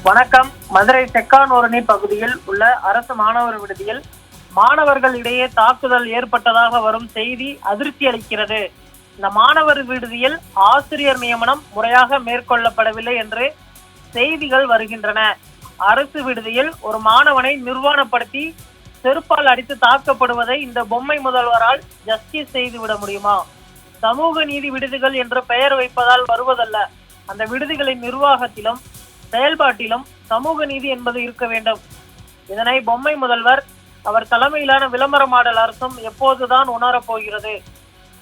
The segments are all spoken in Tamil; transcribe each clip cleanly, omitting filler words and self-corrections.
வணக்கம். மதுரை செக்கானூரணி பகுதியில் உள்ள அரசு மாணவர் விடுதியில் மாணவர்களிடையே தாக்குதல் ஏற்பட்டதாக வரும் செய்தி அதிர்ச்சி அளிக்கிறது. இந்த மாணவர் விடுதியில் ஆசிரியர் நியமனம் முறையாக மேற்கொள்ளப்படவில்லை என்று செய்திகள் வருகின்றன. அரசு விடுதியில் ஒரு மாணவனை நிர்வாணப்படுத்தி செருப்பால் அடித்து தாக்கப்படுவதை இந்த பொம்மை முதல்வரால் ஜஸ்டிஸ் செய்துவிட முடியுமா? சமூக நீதி விடுதிகள் என்று பெயர் வைப்பதால் வருவதல்ல, அந்த விடுதிகளின் நிர்வாகத்திலும் செயல்பாட்டிலும் சமூக நீதி என்பது இருக்க வேண்டும். இதனை பொம்மை முதல்வர் அவர் தலைமையிலான விளம்பர மாடல் அரசும் எப்போதுதான் உணரப் போகிறது?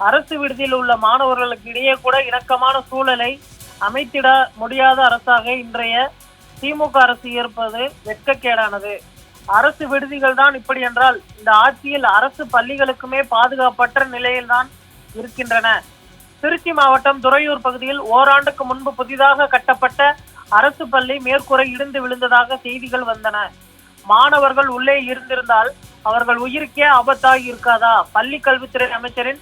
அரசு விடுதியில் உள்ள மாணவர்களுக்கு இடையே கூட இணக்கமான சூழலை அமைத்திட முடியாத அரசாக இன்றைய திமுக அரசு இருப்பது வெட்கக்கேடானது. அரசு விடுதிகள் தான் இப்படி என்றால் இந்த ஆட்சியில் அரசு பள்ளிகளுக்குமே பாதுகாப்பற்ற நிலையில்தான் இருக்கின்றன. திருச்சி மாவட்டம் துறையூர் பகுதியில் ஓராண்டுக்கு முன்பு புதிதாக கட்டப்பட்ட அரசு பள்ளி மேற்கூரை இடிந்து விழுந்ததாக செய்திகள் வந்தன. மாணவர்கள் உள்ளே இருந்திருந்தால் அவர்கள் உயிருக்கே ஆபத்தாகி இருக்காதா? பள்ளி கல்வித்துறை அமைச்சரின்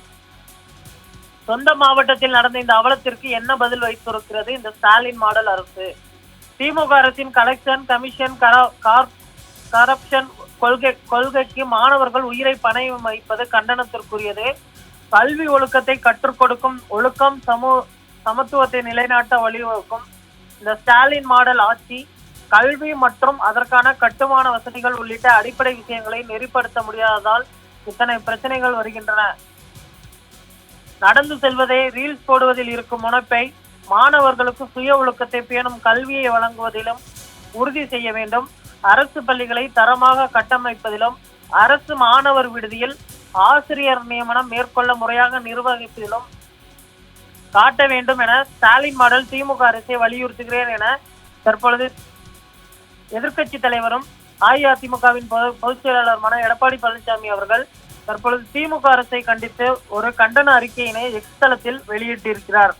சொந்த மாவட்டத்தில் நடந்த இந்த அவலத்திற்கு என்ன பதில் வைத்திருக்கிறது இந்த ஸ்டாலின் மாடல் அரசு? திமுக அரசின் கலெக்ஷன் கமிஷன் கரப்ஷன் கொள்கைக்கு மாணவர்கள் உயிரை பணயம் வைப்பது கண்டனத்திற்குரியது. கல்வி ஒழுக்கத்தை கற்றுக் கொடுக்கும் ஒழுக்கம் சமத்துவத்தை நிலைநாட்ட வழிவகுக்கும் இந்த ஸ்டாலின் மாடல் ஆட்சி கல்வி மற்றும் அதற்கான கட்டுமான வசதிகள் உள்ளிட்ட அடிப்படை விஷயங்களை நெறிப்படுத்த முடியாததால் இத்தனை பிரச்சனைகள் வருகின்றன. நடந்து செல்வதே ரீல்ஸ் போடுவதில் இருக்கும் முனைப்பை மாணவர்களுக்கு சுய ஒழுக்கத்தை பேணும் கல்வியை வழங்குவதிலும் உறுதி செய்ய வேண்டும். அரசு பள்ளிகளை தரமாக கட்டமைப்பதிலும் அரசு மாணவர் விடுதியில் ஆசிரியர் நியமனம் மேற்கொள்ள முறையாக நிர்வகிப்பதிலும் காட்ட வேண்டும் என ஸ்டாலின் மாடல் திமுக அரசை வலியுறுத்துகிறேன் என தற்பொழுது எதிர்க்கட்சி தலைவரும் அஇஅதிமுகவின் பொதுச் செயலாளருமான எடப்பாடி பழனிசாமி அவர்கள் தற்பொழுது திமுக அரசை கண்டித்து ஒரு கண்டன அறிக்கையினை எக்ஸ் தளத்தில் வெளியிட்டிருக்கிறார்.